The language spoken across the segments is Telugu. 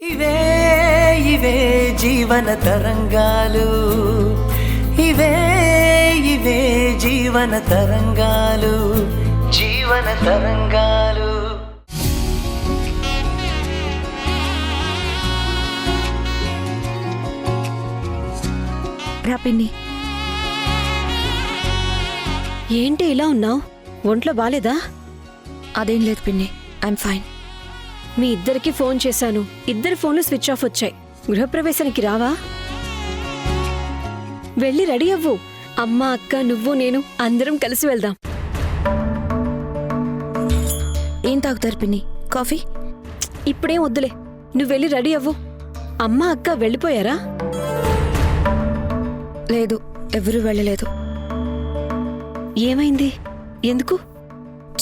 ఇవే ఇవే జీవన తరంగాలు, ఇవే ఇవే జీవన తరంగాలు, జీవన తరంగాలు. రా పిన్ని. ఏంటి ఇలా ఉన్నావు? ఒంట్లో బాలేదా? అదేం లేదు పిన్ని, ఐఎమ్ ఫైన్. మీ ఇద్దరికి ఫోన్ చేశాను, ఇద్దరి ఫోన్లు స్విచ్ ఆఫ్ వచ్చాయి. గృహప్రవేశానికి రావా? వెళ్ళి రెడీ అవ్వు. అమ్మ, అక్క, నువ్వు, నేను అందరం కలిసి వెళ్దాం. ఏం తాగుతారు పిన్ని? కాఫీ? ఇప్పుడేం వద్దులే, నువ్వు వెళ్ళి రెడీ అవ్వు. అమ్మ, అక్క వెళ్ళిపోయారా? లేదు, ఎవరూ వెళ్ళలేదు. ఏమైంది? ఎందుకు?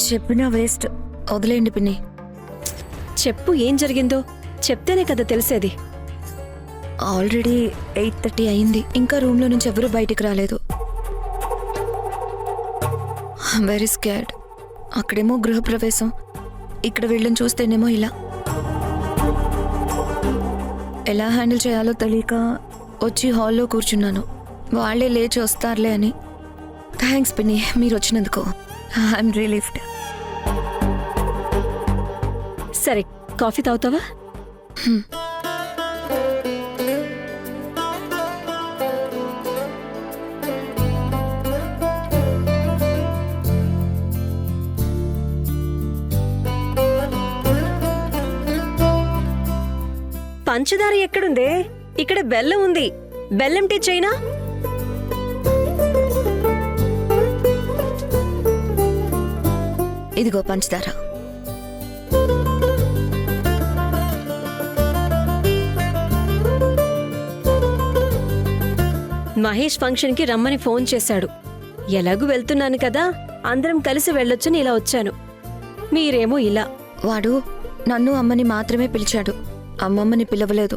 చెప్పినా వేస్ట్, వదిలేయండి పిన్ని. చెప్పు, ఏం జరిగిందో చెప్తేనే కదా తెలిసేది. ఆల్రెడీ 8:30 అయింది, ఇంకా రూమ్లో నుంచి ఎవరూ బయటికి రాలేదు. Very scared. అక్కడేమో గృహప్రవేశం, ఇక్కడ వీళ్ళని చూస్తేనేమో ఇలా. ఎలా హ్యాండిల్ చేయాలో తెలియక వచ్చి హాల్లో కూర్చున్నాను. వాళ్ళే లేచి వస్తారులే అని. థ్యాంక్స్ పిన్ని, మీరు వచ్చినందుకు. I'm relieved. సరే, కాఫీ తాగుతావా? పంచదార ఎక్కడుందే? ఇక్కడ బెల్లం ఉంది. బెల్లం టీ చైనా? ఇదిగో పంచదార. మహేష్ ఫంక్షన్కి రమ్మని ఫోన్ చేశాడు. ఎలాగూ వెళ్తున్నాను కదా, అందరం కలిసి వెళ్ళొచ్చని ఇలా వచ్చాను. మీరేమో ఇలా. వాడు నన్ను అమ్మని మాత్రమే పిలిచాడు, అమ్మమ్మని పిలవలేదు.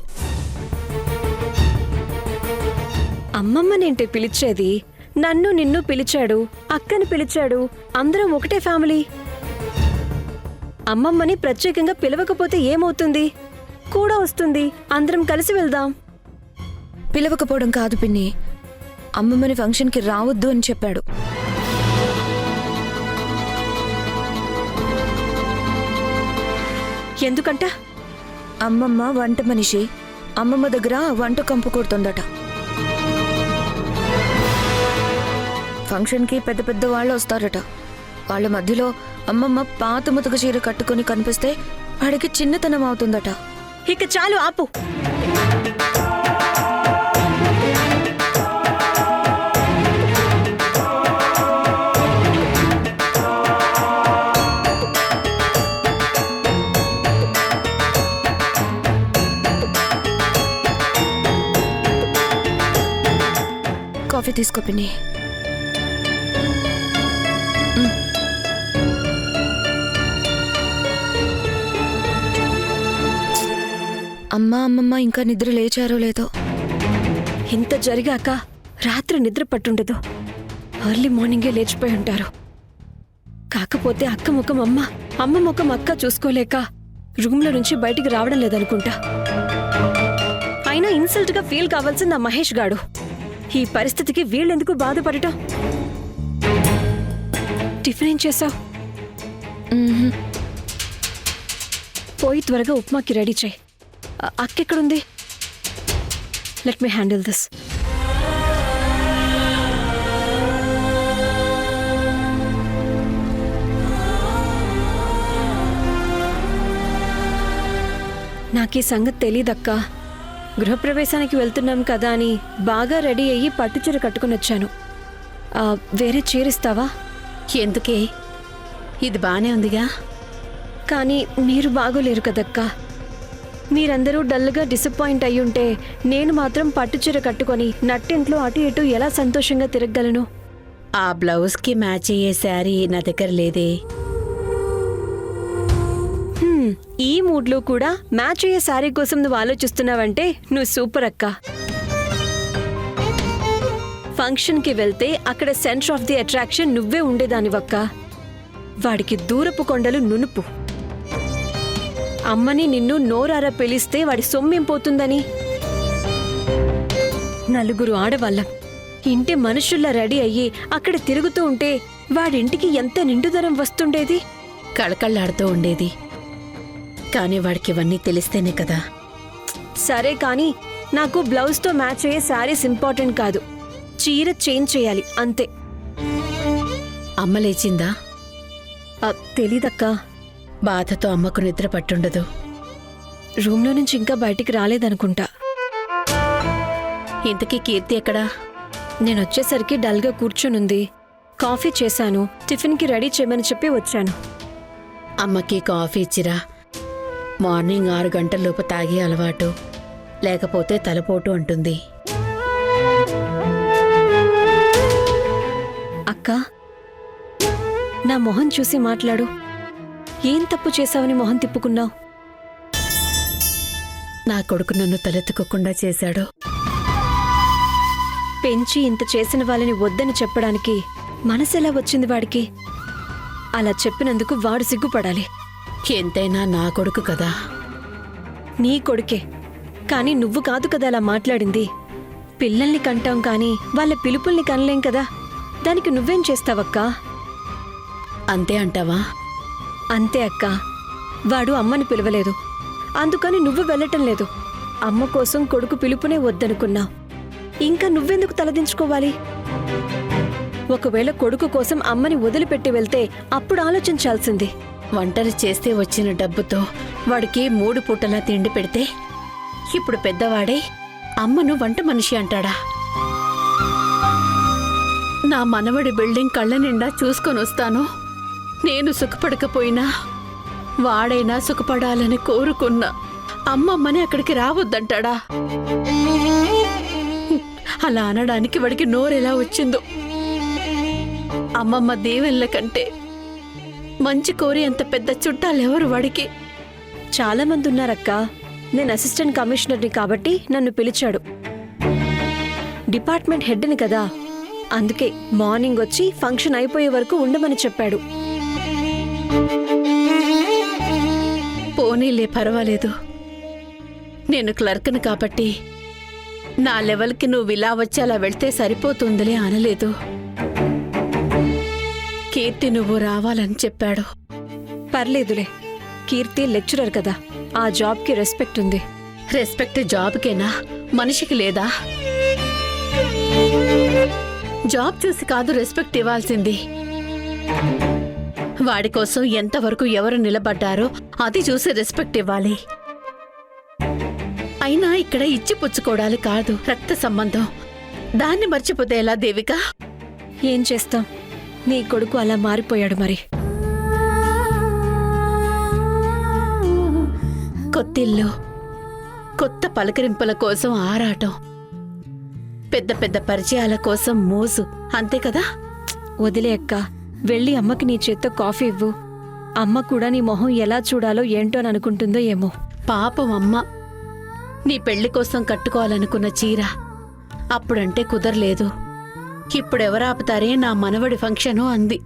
అమ్మమ్మనేంటి పిలిచేది? నన్ను నిన్ను పిలిచాడు, అక్కని పిలిచాడు. అందరం ఒకటే ఫ్యామిలీ. అమ్మమ్మని ప్రత్యేకంగా పిలవకపోతే ఏమవుతుంది? కూడా వస్తుంది, అందరం కలిసి వెళ్దాం. పిలవకపోవడం కాదు పిన్ని, అమ్మమ్మని ఫంక్షన్కి రావద్దు అని చెప్పాడు. ఎందుకంట? అమ్మమ్మ వంట మనిషి, అమ్మమ్మ దగ్గర వంట కంపు కొడుతుందట. ఫంక్షన్కి పెద్ద పెద్ద వాళ్ళు వస్తారట. వాళ్ళ మధ్యలో అమ్మమ్మ పాత ముతక చీర కట్టుకుని కనిపిస్తే వాడికి చిన్నతనం అవుతుందట. ఇక చాలు, ఆపు. కాఫీ తీసుకో పిన్ని. అమ్మమ్మ ఇంకా నిద్ర లేచారో లేదో. ఇంత జరిగాక రాత్రి నిద్ర పట్టుండదు. ఎర్లీ మార్నింగే లేచిపోయి ఉంటారు. కాకపోతే అక్క ముఖం అమ్మ, అమ్మ ముఖం అక్క చూసుకోలేక రూమ్లో నుంచి బయటికి రావడం లేదనుకుంటా. అయినా ఇన్సల్ట్గా ఫీల్ కావాల్సింది ఆ మహేష్ గాడు. ఈ పరిస్థితికి వీళ్ళెందుకు బాధపడటం? టిఫిన్ ఏం చేసావు? పోయి త్వరగా ఉప్మాకి రెడీ చేయి. అక్కెక్కడుంది? Let me handle this. నాకీ సంగతి తెలీదక్కా. గృహప్రవేశానికి వెళ్తున్నాం కదా అని బాగా రెడీ అయ్యి పట్టుచీర కట్టుకుని వచ్చాను. వేరే చీరిస్తావా? ఎందుకే? ఇది బానే ఉందిగా. కానీ మీరు బాగోలేరు కదక్కా. మీరందరూ డల్గా డిసప్పాయింట్ అయ్యుంటే నేను మాత్రం పట్టుచీర కట్టుకొని నట్టింట్లో అటు ఇటు ఎలా సంతోషంగా తిరగలను? ఆ బ్లౌజ్కి మ్యాచ్ అయ్యే శారీ నా దగ్గర లేదే. ఈ మూడ్లో కూడా మ్యాచ్ అయ్యే శారీ కోసం నువ్వు ఆలోచిస్తున్నావంటే నువ్వు సూపర్ అక్క. ఫంక్షన్కి వెళ్తే అక్కడ సెంటర్ ఆఫ్ ది అట్రాక్షన్ నువ్వే ఉండేదానివక్క. వాడికి దూరపు కొండలు నునుపు. అమ్మని నిన్ను నోరారా పిలిస్తే వాడి సొమ్మేం పోతుందని. నలుగురు ఆడవాళ్ళం ఇంటి మనుషుల్లా రెడీ అయ్యి అక్కడ తిరుగుతూ ఉంటే వాడింటికి ఎంత నిండుదనం వస్తుండేది. కళకళ్ళాడుతూ ఉండేది. కానీ వాడికి ఇవన్నీ తెలిస్తేనే కదా. సరే కానీ నాకు బ్లౌజ్తో మ్యాచ్ అయ్యే శారీస్ ఇంపార్టెంట్ కాదు, చీర చేంజ్ చేయాలి అంతే. అమ్మ లేచిందా? తెలీదక్కా. బాధతో అమ్మకు నిద్ర పట్టుండదు. రూమ్లో నుంచి ఇంకా బయటికి రాలేదనుకుంటా. ఇంతకీ కీర్తి ఎక్కడా? నేనొచ్చేసరికి డల్గా కూర్చునుంది. కాఫీ చేశాను, టిఫిన్కి రెడీ చేయమని చెప్పి వచ్చాను. అమ్మకి కాఫీ ఇచ్చిరా. మార్నింగ్ 6 గంటల్లోపు తాగే అలవాటు, లేకపోతే తలపోటు అంటుంది. అక్కా, నా మొహం చూసి మాట్లాడు. ఏం తప్పు చేశావని మొహం తిప్పుకున్నావు? నా కొడుకు నన్ను తలెత్తుకోకుండా చేశాడు. పెంచి ఇంత చేసిన వాళ్ళని వద్దని చెప్పడానికి మనసెలా వచ్చింది వాడికి? అలా చెప్పినందుకు వాడు సిగ్గుపడాలి. ఎంతైనా నా కొడుకు కదా. నీ కొడుకే, కానీ నువ్వు కాదు కదా అలా మాట్లాడింది. పిల్లల్ని కంటాం కానీ వాళ్ళ పిలుపుల్ని కనలేం కదా. దానికి నువ్వేం చేస్తావక్కా? అంతే అంటావా? అంతే అక్కా. వాడు అమ్మని పిలవలేదు, అందుకని నువ్వు వెళ్ళటం లేదు. అమ్మ కోసం కొడుకు పిలుపునే వద్దనుకున్నావు. ఇంకా నువ్వెందుకు తలదించుకోవాలి? ఒకవేళ కొడుకు కోసం అమ్మని వదిలిపెట్టి వెళ్తే అప్పుడు ఆలోచించాల్సింది. వంటలు చేస్తే వచ్చిన డబ్బుతో వాడికి 3 పూటలా తిండి పెడితే ఇప్పుడు పెద్దవాడే అమ్మను వంట మనిషి అంటాడా? నా మనవడి బిల్డింగ్ కళ్ళ నిండా చూసుకొని వస్తాను. నేను సుఖపడకపోయినా వాడైనా సుఖపడాలని కోరుకున్నా అమ్మమ్మని అక్కడికి రావద్దంటాడా? అలా అనడానికి వాడికి నోరెలా వచ్చిందో. అమ్మమ్మ దేవెళ్ళ కంటే మంచి కోరి అంత పెద్ద చుట్టాలెవరు వాడికి? చాలా మంది ఉన్నారక్కా. నేను అసిస్టెంట్ కమిషనర్ని కాబట్టి నన్ను పిలిచాడు. డిపార్ట్మెంట్ హెడ్ని కదా, అందుకే మార్నింగ్ వచ్చి ఫంక్షన్ అయిపోయే వరకు ఉండమని చెప్పాడు. పోనీలే, పర్వాలేదు. నేను క్లర్క్ను కాబట్టి నా లెవెల్కి నువ్వు ఇలా వచ్చి అలా వెళ్తే సరిపోతుందిలే అనలేదు. కీర్తి నువ్వు రావాలని చెప్పాడు. పర్లేదులే, కీర్తి లెక్చరర్ కదా, ఆ జాబ్కి రెస్పెక్ట్ ఉంది. రెస్పెక్ట్ జాబ్కేనా, మనిషికి లేదా? జాబ్ చూసి కాదు రెస్పెక్ట్ ఇవ్వాల్సింది. వాడి కోసం ఎంతవరకు ఎవరు నిలబడ్డారో అది చూసి రెస్పెక్ట్ ఇవ్వాలి. అయినా ఇక్కడ ఇచ్చి పుచ్చుకోవడాలు కాదు, రక్త సంబంధం. దాన్ని మర్చిపోతే ఎలా దేవిక? ఏం చేస్తాం, నీ కొడుకు అలా మారిపోయాడు మరి. కొత్తిల్లు, కొత్త పలకరింపుల కోసం ఆరాటం, పెద్ద పెద్ద పరిచయాల కోసం మోజు, అంతే కదా? వదిలే అక్క, వెళ్ళి అమ్మకి నీ చేత్తో కాఫీ ఇవ్వు. అమ్మ కూడా నీ మొహం ఎలా చూడాలో ఏంటో అని అనుకుంటుందో ఏమో. పాపం అమ్మ, నీ పెళ్లి కోసం కట్టుకోవాలనుకున్న చీర అప్పుడంటే కుదరలేదు. ఇప్పుడెవరాపుతారే నా మనవడి ఫంక్షను అంది.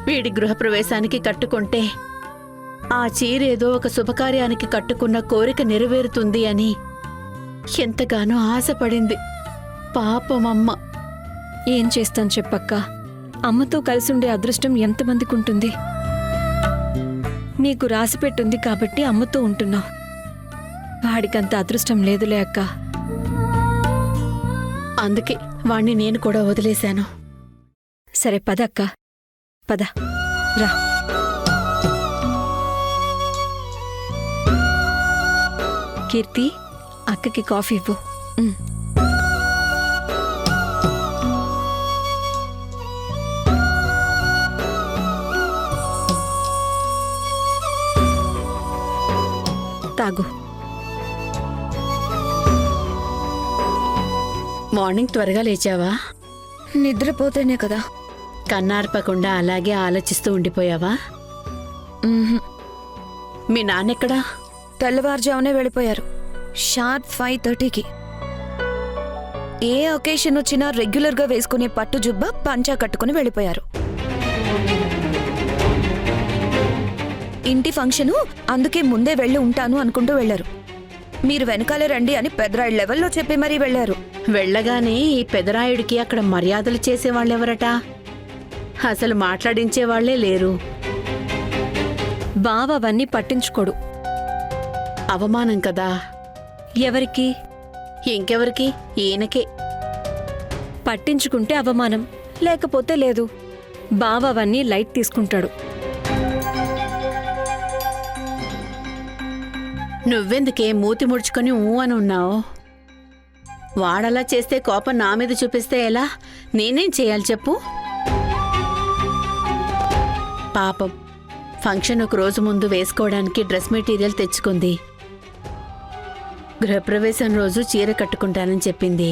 వీడి గృహప్రవేశానికి కట్టుకుంటే ఆ చీరేదో ఒక శుభకార్యానికి కట్టుకున్న కోరిక నెరవేరుతుంది అని ఎంతగానో ఆశపడింది. పాపం అమ్మ. ఏం చేస్తాను చెప్పక్క, అమ్మతో కలిసుండే అదృష్టం ఎంతమందికి ఉంటుంది? నీకు రాసిపెట్టుంది కాబట్టి అమ్మతో ఉంటున్నావు. వాడికంత అదృష్టం లేదులే అక్క. అందుకే వాణ్ణి నేను కూడా వదిలేశాను. సరే పద అక్క, పద రా. కీర్తి, అక్కకి కాఫీ ఇవ్వు. తాగు. మార్నింగ్ త్వరగా లేచావా? నిద్రపోతేనే కదా. కన్నార్పకుండా అలాగే ఆలోచిస్తూ ఉండిపోయావా? మీ నాన్నెక్కడా? తెల్లవారుజామునే వెళ్ళిపోయారు, షార్ప్ 5:30కి. ఏ ఒకేషన్ వచ్చినా రెగ్యులర్గా వేసుకునే పట్టు జుబ్బా పంచా కట్టుకుని వెళ్ళిపోయారు. ఇంటి ఫంక్షను, అందుకే ముందే వెళ్ళి ఉంటాను అనుకుంటూ వెళ్ళారు. మీరు వెనకాలే రండి అని పెద్దరాయుడు లెవెల్లో చెప్పి మరీ వెళ్ళారు. వెళ్ళగానే ఈ పెదరాయుడికి అక్కడ మర్యాదలు చేసేవాళ్ళెవరట? అసలు మాట్లాడించేవాళ్లే లేరు. బావ అవన్నీ పట్టించుకోడు. అవమానం కదా. ఎవరికి? ఇంకెవరికి? ఈయనకే. పట్టించుకుంటే అవమానం, లేకపోతే లేదు. బావ అవన్నీ లైట్ తీసుకుంటాడు. నువ్వెందుకే మూతి ముడుచుకొని ఊ అని ఉన్నావు? వాడలా చేస్తే కోపం నా మీద చూపిస్తే ఎలా? నేనేం చేయాలి చెప్పు? పాపం, ఫంక్షన్ ఒక రోజు ముందు వేసుకోవడానికి డ్రెస్ మెటీరియల్ తెచ్చుకుంది. గృహప్రవేశం రోజు చీర కట్టుకుంటానని చెప్పింది.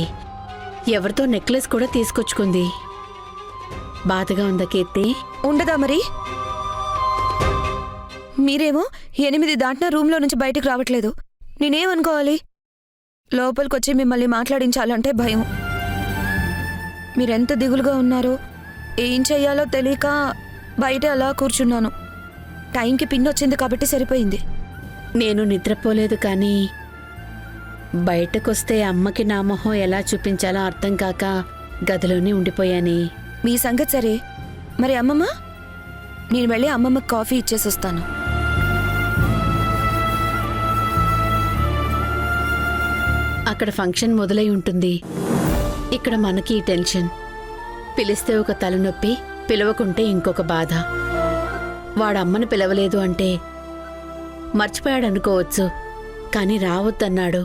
ఎవరితో నెక్లెస్ కూడా తీసుకొచ్చుకుంది. బాధగా ఉందా కీర్తి? ఉండదా మరి? మీరేమో 8 దాటినా రూమ్లో నుంచి బయటకు రావట్లేదు. నేనేమనుకోవాలి? లోపలికొచ్చి మిమ్మల్ని మాట్లాడించాలంటే భయం. మీరెంత దిగులుగా ఉన్నారో, ఏం చెయ్యాలో తెలియక బయట అలా కూర్చున్నాను. టైంకి పిన్ వచ్చింది కాబట్టి సరిపోయింది. నేను నిద్రపోలేదు, కానీ బయటకొస్తే అమ్మకి నా మొహం ఎలా చూపించాలో అర్థం కాక గదిలోనే ఉండిపోయాని. మీ సంగతి సరే, మరి అమ్మమ్మ? నేను వెళ్ళి అమ్మమ్మకి కాఫీ ఇచ్చేసి వస్తాను. అక్కడ ఫంక్షన్ మొదలై ఉంటుంది. ఇక్కడ మనకి ఈ టెన్షన్. పిలిస్తే ఒక తలనొప్పి, పిలవకుంటే ఇంకొక బాధ. వాడమ్మని పిలవలేదు అంటే మర్చిపోయాడనుకోవచ్చు, కానీ రావద్దన్నాడు.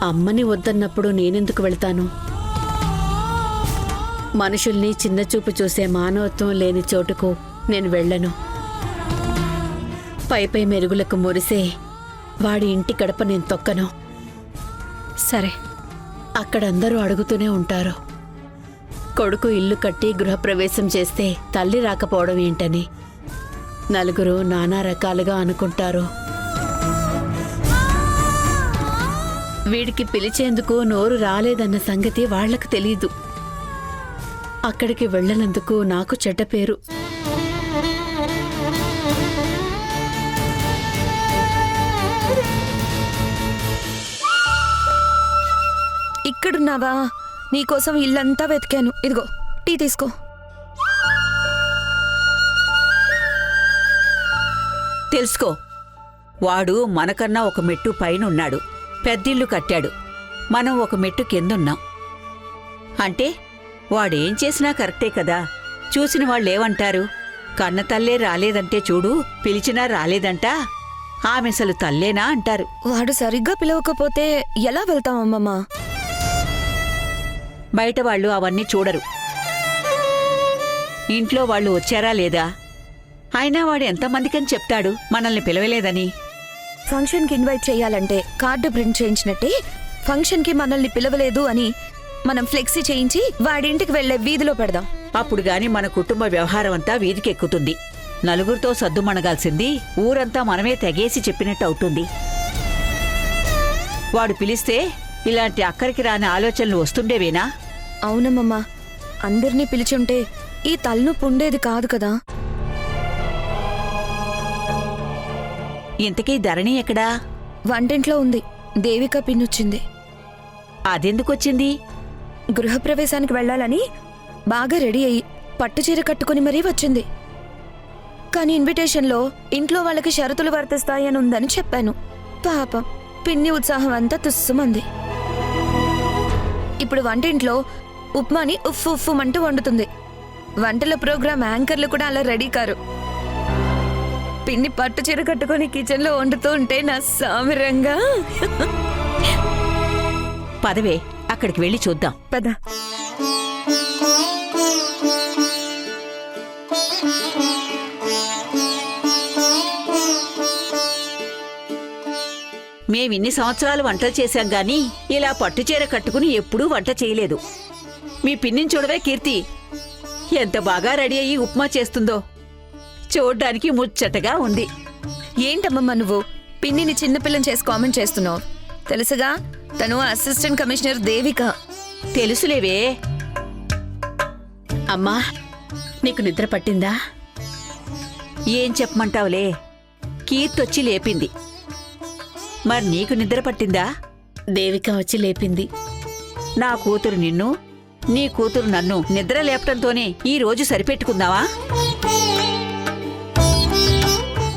అమ్మని వద్దన్నప్పుడు నేనెందుకు వెళ్తాను? మనుషుల్ని చిన్నచూపు చూసే మానవత్వం లేని చోటుకు నేను వెళ్ళను. పైపై మెరుగులకు మురిసే వాడి ఇంటి గడప నేను తొక్కను. సరే, అక్కడందరూ అడుగుతూనే ఉంటారు, కొడుకు ఇల్లు కట్టి గృహప్రవేశం చేస్తే తల్లి రాకపోవడం ఏంటని. నలుగురు నానా రకాలుగా అనుకుంటారు. వీడికి పిలిచేందుకు నోరు రాలేదన్న సంగతి వాళ్లకు తెలీదు. అక్కడికి వెళ్ళనందుకు నాకు చెడ్డ పేరు. ఇక్కడున్నావా? నీకోసం ఇల్లంతా వెతికాను. ఇదిగో టీ తీసుకో. తెలుసుకో, వాడు మనకన్నా ఒక మెట్టు పైనున్నాడు. పెద్దిల్లు కట్టాడు, మనం ఒక మెట్టు కిందున్నాం. అంటే వాడేం చేసినా కరెక్టే కదా. చూసిన వాళ్ళేమంటారు? కన్న తల్లే రాలేదంటే చూడు, పిలిచినా రాలేదంట, ఆమెసలు తల్లేనా అంటారు. వాడు సరిగ్గా పిలవకపోతే ఎలా వెళ్తాం అమ్మమ్మ? బయట వాళ్ళు అవన్నీ చూడరు. ఇంట్లో వాళ్ళు వచ్చారా లేదా? అయినా వాడు ఎంతమందికని చెప్తాడు మనల్ని పిలవలేదని? ఫంక్షన్కి ఇన్వైట్ చేయాలంటే కార్డు ప్రింట్ చేయించినట్టే ఫంక్షన్కి మనల్ని పిలవలేదు అని మనం ఫ్లెక్సీ చేయించి వాడింటికి వెళ్లే వీధిలో పెడదాం. అప్పుడు గాని మన కుటుంబ వ్యవహారం అంతా వీధికెక్కుతుంది. నలుగురితో సద్దుమణగాల్సింది ఊరంతా మనమే తెగేసి చెప్పినట్టు అవుతుంది. వాడు పిలిస్తే ఇలాంటి అక్కరికి రాని ఆలోచనలు వస్తుండేవేనా? అవునమ్మమ్మా, అందరినీ పిలిచుంటే ఈ తలనొప్పి ఉండేది కాదు కదా. ఇంతకీ ధరణి ఎక్కడా? వంటింట్లో ఉంది. దేవిక పిన్నొచ్చింది. అదెందుకొచ్చింది? గృహప్రవేశానికి వెళ్ళాలని బాగా రెడీ అయ్యి పట్టుచీర కట్టుకుని మరీ వచ్చింది. కానీ ఇన్విటేషన్లో ఇంట్లో వాళ్ళకి షరతులు వర్తిస్తాయని ఉందని చెప్పాను. పాపం, పిన్ని ఉత్సాహం అంతా తుస్సుమంది. ఇప్పుడు వంటింట్లో ఉప్మాని ఉఫ్ఫు ఉఫ్ఫుమంటూ వండుతుంది. వంటల ప్రోగ్రాం యాంకర్లు కూడా అలా రెడీ కారు. పిన్ని పట్టుచీర కట్టుకుని కిచెన్లో వండుతూ ఉంటే నా సామిరంగా. పదవే, అక్కడికి వెళ్ళి చూద్దాం. పద. మేమిన్ని సంవత్సరాలు వంటలు చేశాం గాని ఇలా పట్టుచీర కట్టుకుని ఎప్పుడూ వంట చేయలేదు. మీ పిన్నిని చూడవే కీర్తి, ఎంత బాగా రెడీ అయ్యి ఉప్మా చేస్తుందో. చూడ్డానికి ముచ్చటగా ఉంది. ఏంటమ్మమ్మ నువ్వు పిన్నిని చిన్నపిల్లని చేసి కామెంట్ చేస్తున్నావు? తెలుసుగా, తను అసిస్టెంట్ కమిషనర్ దేవిక. తెలుసులేవే. అమ్మా, నీకు నిద్ర పట్టిందా? ఏం చెప్పమంటావులే, కీర్తొచ్చి లేపింది. మరి నీకు నిద్ర పట్టిందా? దేవిక వచ్చి లేపింది. నా కూతురు నిన్ను, నీ కూతురు నన్ను నిద్ర లేపటంతోనే ఈ రోజు సరిపెట్టుకుందావా?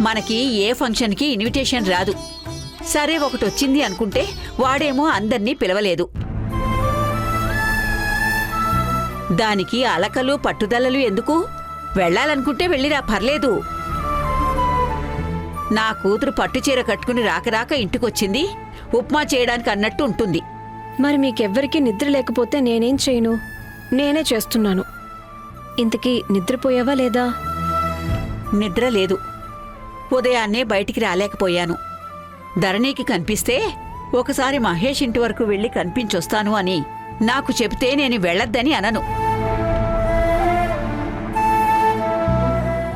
మనకి ఏ ఫంక్షన్కి ఇన్విటేషన్ రాదు. సరే ఒకటొచ్చింది అనుకుంటే వాడేమో అందర్నీ పిలవలేదు. దానికి అలకలు పట్టుదలలు ఎందుకు? వెళ్ళాలనుకుంటే వెళ్ళిరా, పర్లేదు. నా కూతురు పట్టుచీర కట్టుకుని రాకరాక ఇంటికొచ్చింది, ఉప్మా చేయడానికి అన్నట్టు ఉంటుంది. మరి మీకెవ్వరికీ నిద్ర లేకపోతే నేనేం చేయను? నేనే చేస్తున్నాను. ఇంతకీ నిద్రపోయావా లేదా? నిద్ర లేదు. ఉదయాన్నే బయటికి రాలేకపోయాను. ధరణికి కనిపిస్తే ఒకసారి మహేష్ ఇంటి వరకు వెళ్ళి కనిపించొస్తాను అని నాకు చెబితే నేను వెళ్ళొద్దని అనను.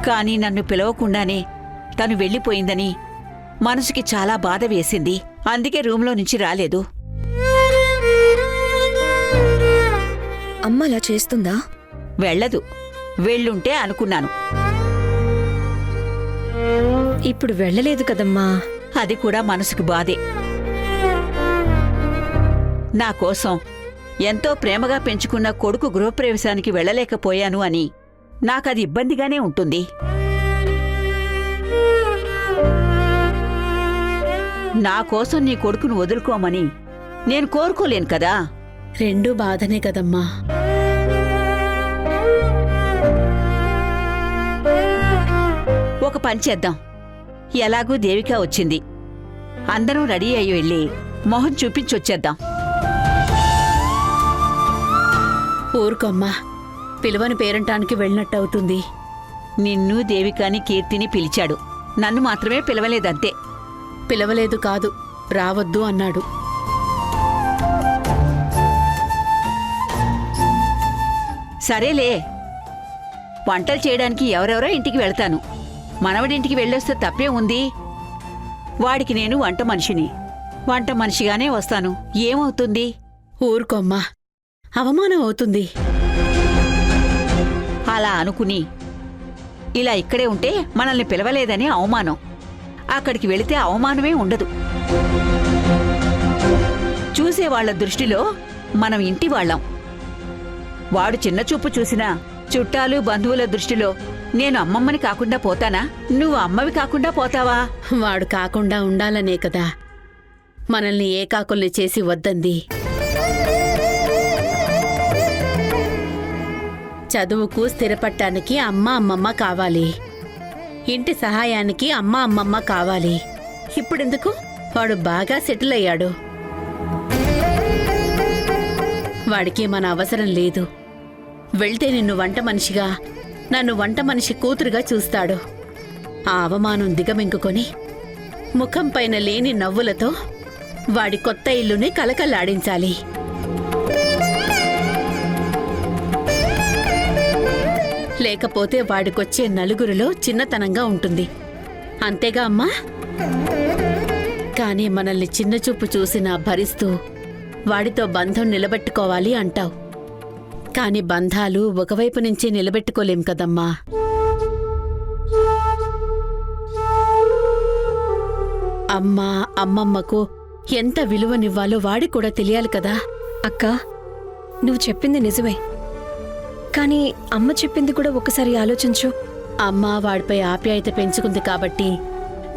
కానీ నన్ను పిలవకుండానే తను వెళ్ళిపోయిందని మనసుకి చాలా బాధ వేసింది. అందుకే రూంలో నుంచి రాలేదు. అమ్మ అలా చేస్తుందా? వెళ్ళదు. వెళ్ళుంటే అనుకున్నాను. ఇప్పుడు వెళ్ళలేదు కదమ్మా. అది కూడా మనసుకు బాధే. నా కోసం ఎంతో ప్రేమగా పెంచుకున్న కొడుకు గృహప్రవేశానికి వెళ్ళలేకపోయాను అని నాకది ఇబ్బందిగానే ఉంటుంది. నా కోసం నీ కొడుకును వదులుకోమని నేను కోరుకోలేను కదా. రెండూ బాధనే కదమ్మా. ఒక పని చేద్దాం. ఎలాగూ దేవిక వచ్చింది, అందరం రెడీ అయ్యి వెళ్ళి మొహం చూపించొచ్చేద్దాం. ఊరుకోమ్మా, పిలువని పేరంటానికి వెళ్ళినట్టవుతుంది. నిన్ను దేవికాని కీర్తిని పిలిచాడు, నన్ను మాత్రమే పిలవలేదంతే. పిలవలేదు కాదు, రావద్దు అన్నాడు. సరేలే, వంటలు చేయడానికి ఎవరెవరో ఇంటికి వెళ్తాను. మనవడింటికి వెళ్ళొస్తే తప్పే ఉంది. వాడికి నేను వంట మనిషిగానే వస్తాను. ఏమవుతుంది? ఊరుకోమ్మా, అవమానం అవుతుంది. అలా అనుకుని ఇలా ఇక్కడే ఉంటే మనల్ని పిలవలేదని అవమానం. అక్కడికి వెళితే అవమానమే ఉండదు. చూసేవాళ్ల దృష్టిలో మనం ఇంటి వాళ్ళం. వాడు చిన్నచూపు చూసినా చుట్టాలు బంధువుల దృష్టిలో నేను అమ్మమ్మని కాకుండా పోతానా? నువ్వు అమ్మవి కాకుండా పోతావా? వాడు కాకుండా ఉండాలనే కదా మనల్ని ఏకాకుల్ని చేసి వద్దంది. చదువుకు స్థిరపట్టానికి అమ్మ అమ్మమ్మ కావాలి, ఇంటి సహాయానికి అమ్మ అమ్మమ్మ కావాలి. ఇప్పుడెందుకు? వాడు బాగా సెటిల్ అయ్యాడు. వాడికి మన అవసరం లేదు. వెళ్తే నిన్ను వంట మనిషిగా, నన్ను వంట మనిషి కూతురుగా చూస్తాడు. ఆ అవమానం దిగమింగుకొని ముఖం పైన లేని నవ్వులతో వాడి కొత్త ఇల్లుని కలకల్లాడించాలి. లేకపోతే వాడికొచ్చే నలుగురిలో చిన్నతనంగా ఉంటుంది. అంతేగా అమ్మా? కానీ మనల్ని చిన్నచూపు చూసినా భరిస్తూ వాడితో బంధం నిలబెట్టుకోవాలి అంటావు. కాని బంధాలు ఒకవైపు నుంచి నిలబెట్టుకోలేం కదమ్మా. అమ్మా అమ్మమ్మకు ఎంత విలువనివ్వాలో వాడి కూడా తెలియాలి కదా. అక్క, నువ్వు చెప్పింది నిజమే. కానీ అమ్మ చెప్పింది కూడా ఒకసారి ఆలోచించు. అమ్మ వాడిపై ఆప్యాయత పెంచుకుంది కాబట్టి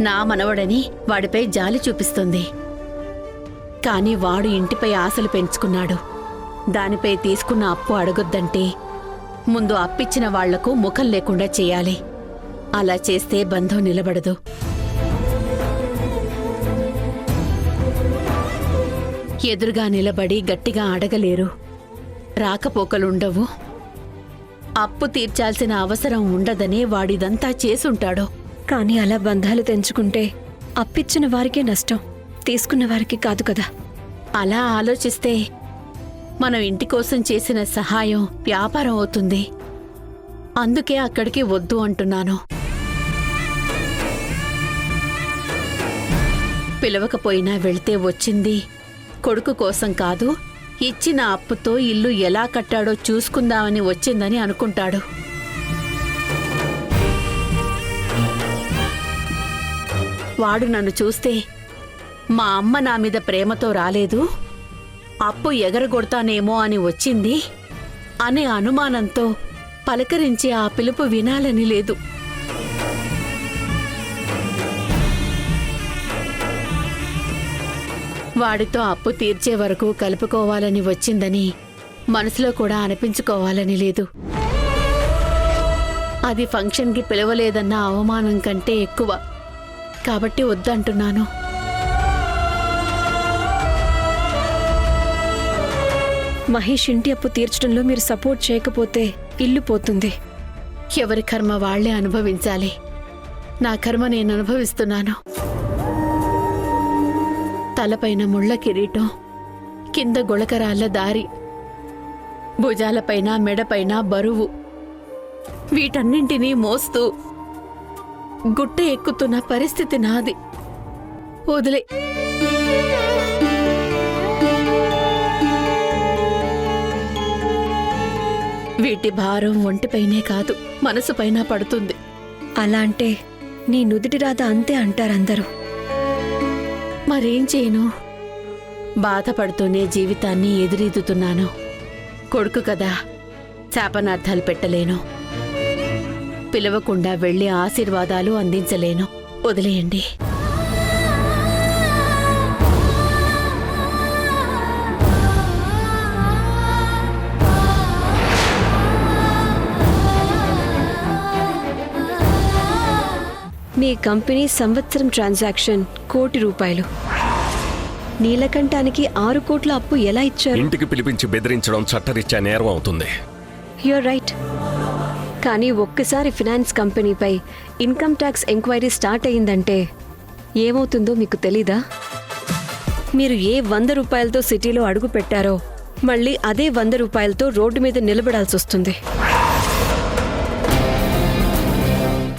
నా మనవడని వాడిపై జాలి చూపిస్తుంది. కాని వాడు ఇంటిపై ఆశలు పెంచుకున్నాడు. దానిపై తీసుకున్న అప్పు అడగొద్దంటే ముందు అప్పిచ్చిన వాళ్లకు ముఖం లేకుండా చేయాలి. అలా చేస్తే బంధం నిలబడదు. ఎదురుగా నిలబడి గట్టిగా అడగలేరు. రాకపోకలుండవు. అప్పు తీర్చాల్సిన అవసరం ఉండదనే వాడిదంతా చేసుంటాడు. కానీ అలా బంధాలు తెంచుకుంటే అప్పిచ్చిన వారికే నష్టం, తీసుకున్న వారికి కాదు కదా. అలా ఆలోచిస్తే మనం ఇంటి కోసం చేసిన సహాయం వ్యాపారం అవుతుంది. అందుకే అక్కడికి వద్దు అంటున్నాను. పిలవకపోయినా వెళ్తే వచ్చింది కొడుకు కోసం కాదు, ఇచ్చిన అప్పుతో ఇల్లు ఎలా కట్టాడో చూసుకుందామని వచ్చిందని అనుకుంటాడు. వాడు నన్ను చూస్తే మా అమ్మ నా మీద ప్రేమతో రాలేదు, అప్పు ఎగరగొడతానేమో అని వచ్చింది అనే అనుమానంతో పలకరించి ఆ పిలుపు వినాలని లేదు. వాడితో అప్పు తీర్చే వరకు కలుపుకోవాలని వచ్చిందని మనసులో కూడా అనిపించుకోవాలని లేదు. అది ఫంక్షన్కి పిలవలేదన్న అవమానం కంటే ఎక్కువ కాబట్టి వద్దంటున్నాను. మహేష్ ఇంటి అప్పు తీర్చడంలో మీరు సపోర్ట్ చేయకపోతే ఇల్లు పోతుంది. ఎవరి కర్మ వాళ్లే అనుభవించాలి. నా కర్మ నేను అనుభవిస్తున్నాను. తలపైన ముళ్ళ కిరీటం, కింద గుళకరాళ్ల దారి, భుజాలపైన మెడపైన బరువు, వీటన్నింటినీ మోస్తూ గుట్ట ఎక్కుతున్న పరిస్థితి నాది. వదిలే. వీటి భారం ఒంటిపైనే కాదు మనసుపైన పడుతుంది. అలా అంటే నీ నుదిటి రాత అంతే అంటారందరూ. మరేం చేయను? బాధపడుతూనే జీవితాన్ని ఎదురీదుతున్నాను. కొడుకు కదా, శాపనార్థాలు పెట్టలేను. పిలవకుండా వెళ్ళి ఆశీర్వాదాలు అందించలేను. వదిలేయండి. మీ కంపెనీ సంవత్సరం ట్రాన్సాక్షన్ ₹1,00,00,000. నీలకంఠానికి 6 కోట్ల అప్పు ఎలా ఇచ్చారు? ఇంటికి పిలిపించి బెదిరించడం చట్టరీత్యా నేరం అవుతుంది. You're right. కానీ ఒక్కసారి ఫినాన్స్ కంపెనీపై ఇన్కమ్ ట్యాక్స్ ఎంక్వైరీ స్టార్ట్ అయ్యిందంటే ఏమవుతుందో మీకు తెలీదా? మీరు ఏ ₹100తో సిటీలో అడుగు పెట్టారో మళ్ళీ అదే ₹100తో రోడ్డు మీద నిలబడాల్సి వస్తుంది.